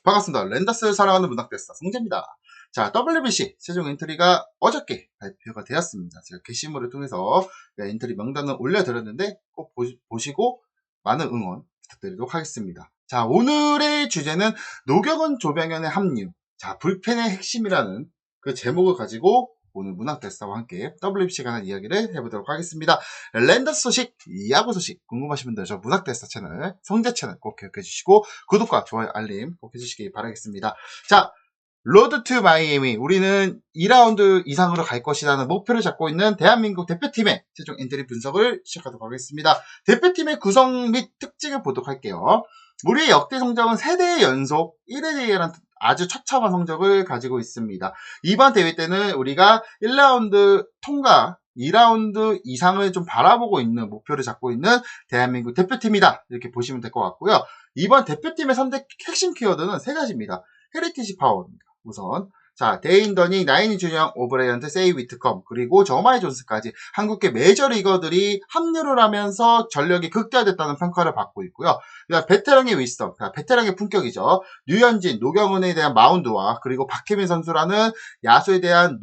반갑습니다. 랜더스를 사랑하는 문학대스타 송재입니다. 자, WBC 최종 엔트리가 어저께 발표가 되었습니다. 제가 게시물을 통해서 엔트리 명단을 올려드렸는데 꼭 보시고 많은 응원 부탁드리도록 하겠습니다. 자, 오늘의 주제는 노경은 조병현의 합류. 자, 불펜의 핵심이라는 그 제목을 가지고 오늘 문학대스타와 함께 WBC 관한 이야기를 해보도록 하겠습니다. 랜더스 소식, 야구 소식 궁금하신 분들 저 문학대스타 채널, 성재 채널 꼭 기억해 주시고 구독과 좋아요, 알림 꼭 해주시기 바라겠습니다. 자, 로드 투 마이애미. 우리는 2라운드 이상으로 갈 것이라는 목표를 잡고 있는 대한민국 대표팀의 최종 엔트리 분석을 시작하도록 하겠습니다. 대표팀의 구성 및 특징을 보도록 할게요. 우리의 역대 성적은 3대 연속 1회 대회라는 아주 처참한 성적을 가지고 있습니다. 이번 대회 때는 우리가 1라운드 통과 2라운드 이상을 좀 바라보고 있는 목표를 잡고 있는 대한민국 대표팀이다. 이렇게 보시면 될 것 같고요. 이번 대표팀의 선택 핵심 키워드는 3가지입니다. 헤리티지 파워입니다. 우선 자, 데인 더닝, 나인이 준영, 오브라이언트, 세이 위트컴, 그리고 저마이 존스까지 한국계 메이저리거들이 합류를 하면서 전력이 극대화됐다는 평가를 받고 있고요. 베테랑의 위스덤, 베테랑의 품격이죠. 류현진, 노경은에 대한 마운드와 그리고 박혜민 선수라는 야수에 대한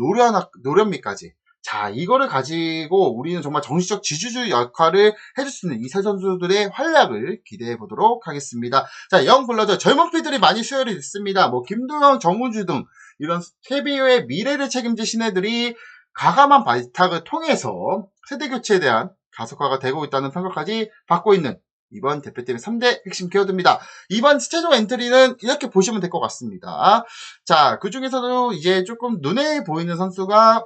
노련미까지. 자, 이거를 가지고 우리는 정말 정신적 지주주 역할을 해줄 수 있는 이 세 선수들의 활약을 기대해 보도록 하겠습니다. 자, 영 블러드 젊은 피들이 많이 수혈이 됐습니다. 뭐 김도영, 정우주 등 이런 KBO의 미래를 책임질 신예들이 과감한 발탁을 통해서 세대 교체에 대한 가속화가 되고 있다는 평가까지 받고 있는 이번 대표팀의 3대 핵심 키워드입니다. 이번 최종 엔트리는 이렇게 보시면 될 것 같습니다. 자, 그 중에서도 이제 조금 눈에 보이는 선수가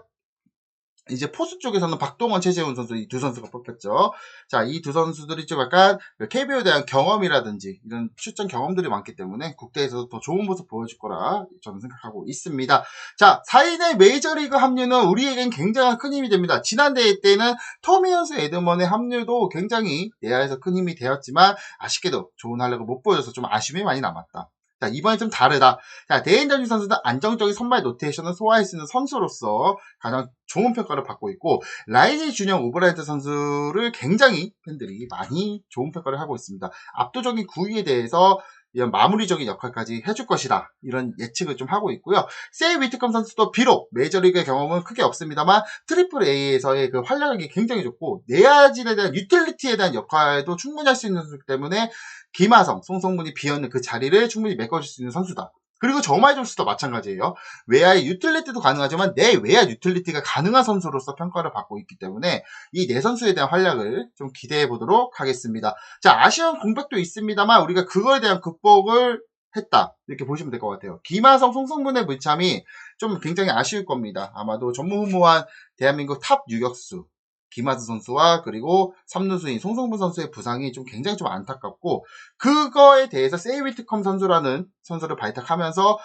이제 포수 쪽에서는 박동원, 최재훈 선수 이 두 선수가 뽑혔죠. 자, 이 두 선수들이 좀 약간 KBO에 대한 경험이라든지 이런 출전 경험들이 많기 때문에 국대에서도 더 좋은 모습 보여줄 거라 저는 생각하고 있습니다. 자, 4인의 메이저리그 합류는 우리에겐 굉장한 큰 힘이 됩니다. 지난 대회 때는 토미언스 에드먼의 합류도 굉장히 내야에서 큰 힘이 되었지만 아쉽게도 좋은 활약을 못 보여줘서 좀 아쉬움이 많이 남았다. 자, 이번엔 좀 다르다. 자, 데인 더닝 선수는 안정적인 선발 로테이션을 소화할 수 있는 선수로서 가장 좋은 평가를 받고 있고, 라이니 준영 오브라이트 선수를 굉장히 팬들이 많이 좋은 평가를 하고 있습니다. 압도적인 구위에 대해서 이런 마무리적인 역할까지 해줄 것이다. 이런 예측을 좀 하고 있고요. 세이 위트컴 선수도 비록 메이저리그의 경험은 크게 없습니다만 트리플 A에서의 그 활약이 굉장히 좋고 내야진에 대한 유틸리티에 대한 역할도 충분히 할 수 있는 선수이기 때문에 김하성, 송성문이 비었는 그 자리를 충분히 메꿔줄 수 있는 선수다. 그리고 저마이 존스도 마찬가지예요. 외야의 유틸리티도 가능하지만 내 외야 유틸리티가 가능한 선수로서 평가를 받고 있기 때문에 이 네 선수에 대한 활약을 좀 기대해 보도록 하겠습니다. 자, 아쉬운 공백도 있습니다만 우리가 그거에 대한 극복을 했다. 이렇게 보시면 될 것 같아요. 김하성, 송성문의 불참이 좀 굉장히 아쉬울 겁니다. 아마도 전무후무한 대한민국 탑 유격수 김하드 선수와 그리고 3루수인 송성문 선수의 부상이 좀 굉장히 좀 안타깝고 그거에 대해서 세이 위트컴 선수라는 선수를 발탁하면서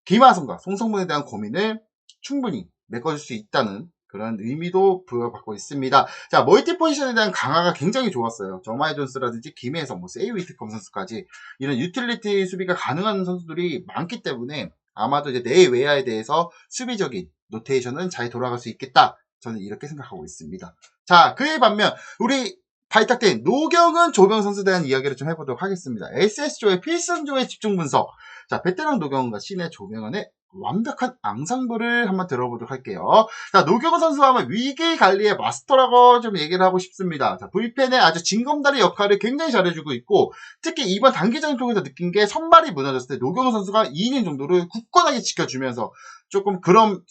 김하성과 송성문에 대한 고민을 충분히 메꿔줄 수 있다는 그런 의미도 부여받고 있습니다. 자, 멀티 포지션에 대한 강화가 굉장히 좋았어요. 저마이 존스라든지 김혜성, 세이 위트컴 선수까지 이런 유틸리티 수비가 가능한 선수들이 많기 때문에 아마도 이제 내외야에 대해서 수비적인 노테이션은 잘 돌아갈 수 있겠다. 저는 이렇게 생각하고 있습니다. 자, 그에 반면 우리 발탁된 노경은 조병 선수에 대한 이야기를 좀 해보도록 하겠습니다. SS조의 필승조의 집중 분석. 자, 베테랑 노경은과 신의 조병헌의 완벽한 앙상블을 한번 들어보도록 할게요. 자, 노경은 선수 하면 위기 관리의 마스터라고 좀 얘기를 하고 싶습니다. 자, 불펜의 아주 징검다리 역할을 굉장히 잘해주고 있고, 특히 이번 단기전 통해서 느낀 게 선발이 무너졌을 때 노경은 선수가 2이닝 정도를 굳건하게 지켜주면서 조금 그런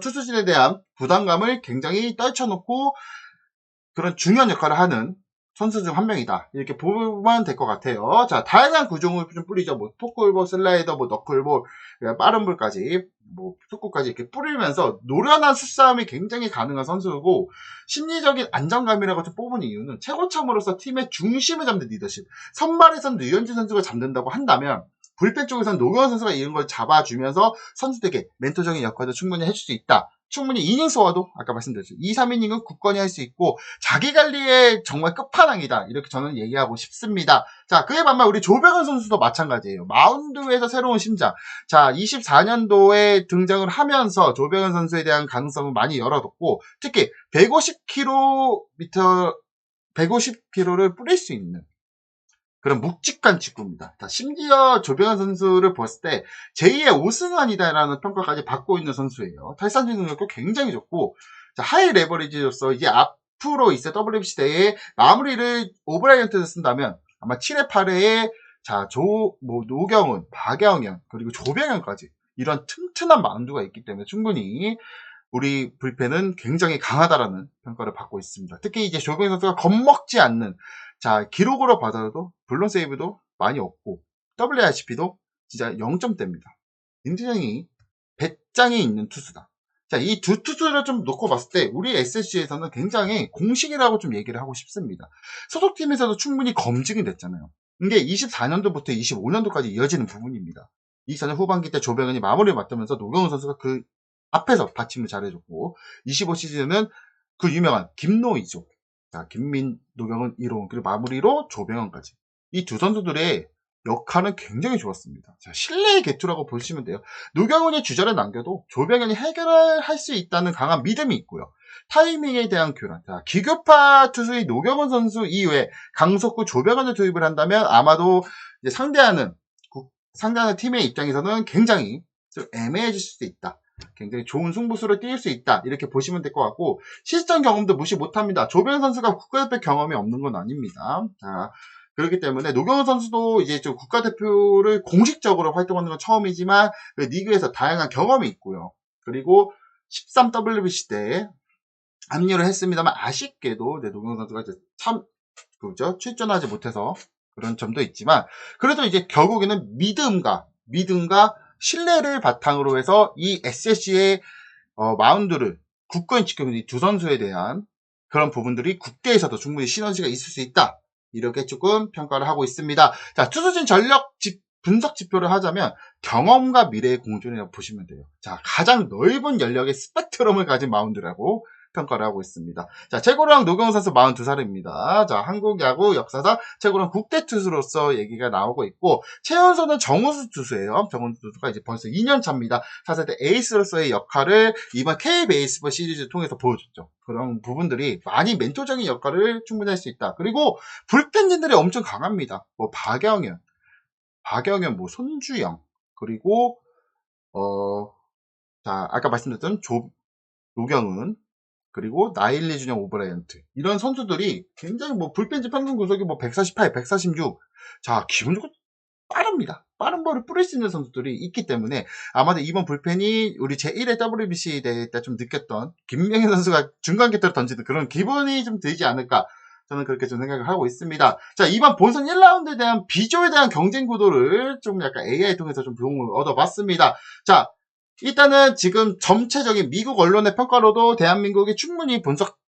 투수진에 대한 부담감을 굉장히 떨쳐놓고 그런 중요한 역할을 하는 선수 중 한 명이다. 이렇게 보면 될 것 같아요. 자, 다양한 구종을 좀 뿌리죠. 뭐, 포크볼, 슬라이더, 뭐, 너클볼, 빠른 볼까지, 뭐, 투구까지 이렇게 뿌리면서 노련한 수싸움이 굉장히 가능한 선수고, 심리적인 안정감이라고 좀 뽑은 이유는 최고참으로서 팀의 중심을 잡는 리더십. 선발에서는 류현진 선수가 잡는다고 한다면, 불펜 쪽에서는 노경원 선수가 이런 걸 잡아주면서 선수들에게 멘토적인 역할도 충분히 해줄 수 있다. 충분히 이닝 소화도 아까 말씀드렸죠. 2, 3이닝은 굳건히 할 수 있고 자기관리의 정말 끝판왕이다. 이렇게 저는 얘기하고 싶습니다. 자, 그에 반면 우리 조병헌 선수도 마찬가지예요. 마운드에서 새로운 심장. 자, 24년도에 등장을 하면서 조병헌 선수에 대한 가능성을 많이 열어뒀고 특히 150km, 150km를 뿌릴 수 있는 그런 묵직한 직구입니다. 자, 심지어 조병현 선수를 봤을 때 제2의 오승환이다라는 평가까지 받고 있는 선수예요. 탈삼진 능력도 굉장히 좋고, 자, 하이 레버리지로서 이제 앞으로 있을 WBC 대회 마무리를 오브라이언트를 쓴다면 아마 7회, 8회에 자, 노경은, 박영현, 그리고 조병현까지 이런 튼튼한 마운드가 있기 때문에 충분히 우리 불펜은 굉장히 강하다라는 평가를 받고 있습니다. 특히 이제 조병현 선수가 겁먹지 않는, 자, 기록으로 봐서도 블론 세이브도 많이 없고 WRCP도 진짜 0점대입니다. 굉장히 배짱이 있는 투수다. 자, 이 두 투수를 좀 놓고 봤을 때 우리 SSG에서는 굉장히 공식이라고 좀 얘기를 하고 싶습니다. 소속팀에서도 충분히 검증이 됐잖아요. 이게 24년도부터 25년도까지 이어지는 부분입니다. 24년 후반기 때 조병현이 마무리를 맡으면서 노경훈 선수가 그 앞에서 받침을 잘해줬고, 25시즌은 그 유명한 김노이죠. 자, 김민, 노경은, 이로운, 그리고 마무리로 조병현까지. 이 두 선수들의 역할은 굉장히 좋았습니다. 자, 신뢰의 개투라고 보시면 돼요. 노경훈이 주자를 남겨도 조병현이 해결을 할 수 있다는 강한 믿음이 있고요. 타이밍에 대한 교란. 자, 기교파 투수의 노경훈 선수 이후에 강속구 조병현을 투입을 한다면 아마도 이제 상대하는 팀의 입장에서는 굉장히 좀 애매해질 수도 있다. 굉장히 좋은 승부수를 띄울 수 있다. 이렇게 보시면 될 것 같고, 실전 경험도 무시 못합니다. 조병현 선수가 국가대표 경험이 없는 건 아닙니다. 자, 그렇기 때문에 노경훈 선수도 이제 좀 국가대표를 공식적으로 활동하는 건 처음이지만 그 리그에서 다양한 경험이 있고요. 그리고 13WBC 때 합류를 했습니다만 아쉽게도 노경훈 선수가 이제 참 그죠? 출전하지 못해서 그런 점도 있지만, 그래도 이제 결국에는 믿음과 신뢰를 바탕으로 해서 이 SSG의 마운드를 굳건히 지키는 이 두 선수에 대한 그런 부분들이 국대에서도 충분히 시너지가 있을 수 있다. 이렇게 조금 평가를 하고 있습니다. 자, 투수진 전력 분석 지표를 하자면 경험과 미래의 공존이라고 보시면 돼요. 자, 가장 넓은 연령의 스펙트럼을 가진 마운드라고 평가를 하고 있습니다. 자, 최고령 노경훈 선수 42살입니다. 자, 한국 야구 역사상 최고령 국대 투수로서 얘기가 나오고 있고, 최연소는 정우수 투수예요. 정우수 투수가 이제 벌써 2년 차입니다. 4세대 에이스로서의 역할을 이번 K-베이스볼 시리즈 통해서 보여줬죠. 그런 부분들이 많이 멘토적인 역할을 충분히 할 수 있다. 그리고 불펜진들이 엄청 강합니다. 뭐 박영현, 뭐 손주영, 그리고 자, 아까 말씀드렸던 노경은, 그리고 나일리 준영 오브라이언트, 이런 선수들이 굉장히 뭐 불펜지 평균 구속이 뭐 148, 146. 자, 기본적으로 빠릅니다. 빠른 볼을 뿌릴 수 있는 선수들이 있기 때문에 아마도 이번 불펜이 우리 제1회 WBC 대회 때 좀 느꼈던 김명현 선수가 중간 격투를 던지는 그런 기분이 좀 들지 않을까, 저는 그렇게 좀 생각을 하고 있습니다. 자, 이번 본선 1라운드에 대한 비조에 대한 경쟁 구도를 좀 약간 AI 통해서 좀 도움을 얻어봤습니다. 자, 일단은 지금 전체적인 미국 언론의 평가로도 대한민국이 충분히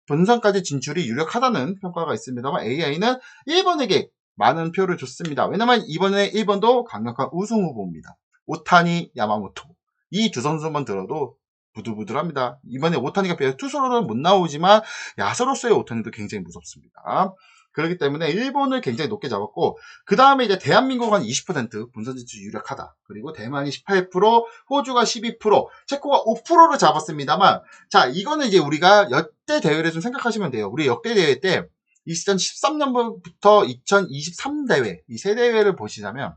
본선까지 진출이 유력하다는 평가가 있습니다만, AI는 일본에게 많은 표를 줬습니다. 왜냐면 이번에 일본도 강력한 우승 후보입니다. 오타니, 야마모토. 이 두 선수만 들어도 부들부들합니다. 이번에 오타니가 투수로는 못 나오지만 야수로서의 오타니도 굉장히 무섭습니다. 그렇기 때문에 일본을 굉장히 높게 잡았고, 그 다음에 이제 대한민국은 한 20% 본선 진출 유력하다. 그리고 대만이 18%, 호주가 12%, 체코가 5%를 잡았습니다만, 자, 이거는 이제 우리가 역대 대회를 좀 생각하시면 돼요. 우리 역대 대회 때 2013년부터 2023 대회, 이 세 대회를 보시자면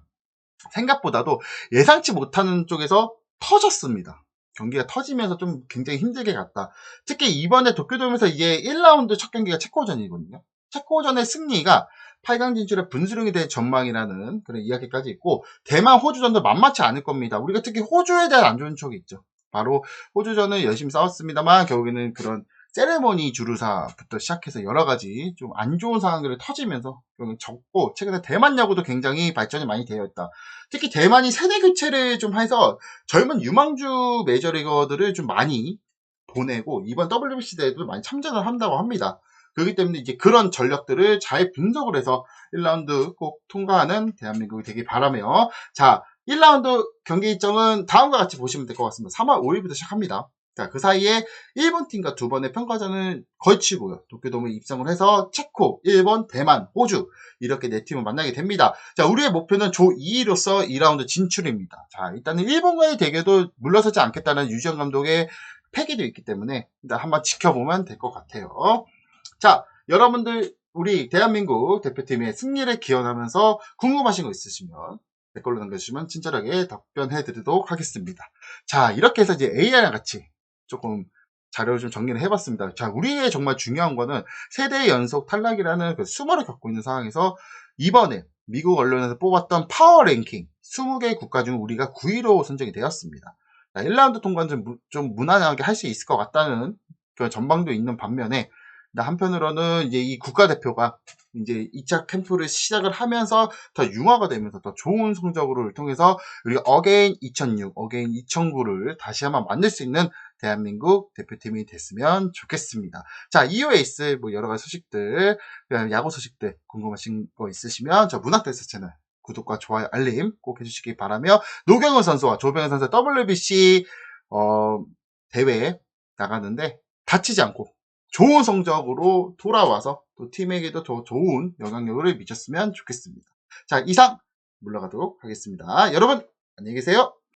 생각보다도 예상치 못하는 쪽에서 터졌습니다. 경기가 터지면서 좀 굉장히 힘들게 갔다. 특히 이번에 도쿄돔에서 이게 1라운드 첫 경기가 체코전이거든요. 체코전의 승리가 8강 진출에 분수령이 될 전망이라는 그런 이야기까지 있고, 대만 호주전도 만만치 않을 겁니다. 우리가 특히 호주에 대한 안 좋은 촉이 있죠. 바로 호주전은 열심히 싸웠습니다만 결국에는 그런 세레머니 주루사부터 시작해서 여러 가지 좀 안 좋은 상황들이 터지면서 적고, 최근에 대만 야구도 굉장히 발전이 많이 되어 있다. 특히 대만이 세대 교체를 좀 해서 젊은 유망주 메이저리거들을 좀 많이 보내고 이번 WBC 대회도 많이 참전을 한다고 합니다. 그렇기 때문에 이제 그런 전력들을 잘 분석을 해서 1라운드 꼭 통과하는 대한민국이 되길 바라며, 자, 1라운드 경기 일정은 다음과 같이 보시면 될 것 같습니다. 3월 5일부터 시작합니다. 자, 그 사이에 일본 팀과 두 번의 평가전을 걸치고요. 도쿄돔에 입성을 해서 체코, 일본, 대만, 호주 이렇게 네 팀을 만나게 됩니다. 자, 우리의 목표는 조 2위로서 2라운드 진출입니다. 자, 일단은 일본과의 대결도 물러서지 않겠다는 유지영 감독의 패기도 있기 때문에 일단 한번 지켜보면 될 것 같아요. 자, 여러분들 우리 대한민국 대표팀의 승리를 기원하면서 궁금하신 거 있으시면 댓글로 남겨주시면 친절하게 답변해 드리도록 하겠습니다. 자, 이렇게 해서 이제 AI랑 같이 조금 자료를 좀 정리를 해봤습니다. 자, 우리의 정말 중요한 거는 세대 연속 탈락이라는 그 수모를 겪고 있는 상황에서 이번에 미국 언론에서 뽑았던 파워 랭킹 20개 국가 중 우리가 9위로 선정이 되었습니다. 자, 1라운드 통과는 좀 무난하게 할 수 있을 것 같다는 그런 전망도 있는 반면에 한편으로는 이제 이 국가대표가 이제 2차 캠프를 시작을 하면서 더 융화가 되면서 더 좋은 성적으로 통해서 우리가 어게인 2006, 어게인 2009를 다시 한번 만들 수 있는 대한민국 대표팀이 됐으면 좋겠습니다. 자, 이후 에이스 뭐 여러 가지 소식들, 야구 소식들 궁금하신 거 있으시면 저 문학대스 채널 구독과 좋아요, 알림 꼭 해주시기 바라며 노경은 선수와 조병현 선수 WBC 대회에 나가는데 다치지 않고 좋은 성적으로 돌아와서 또 팀에게도 더 좋은 영향력을 미쳤으면 좋겠습니다. 자, 이상 물러가도록 하겠습니다. 여러분 안녕히 계세요.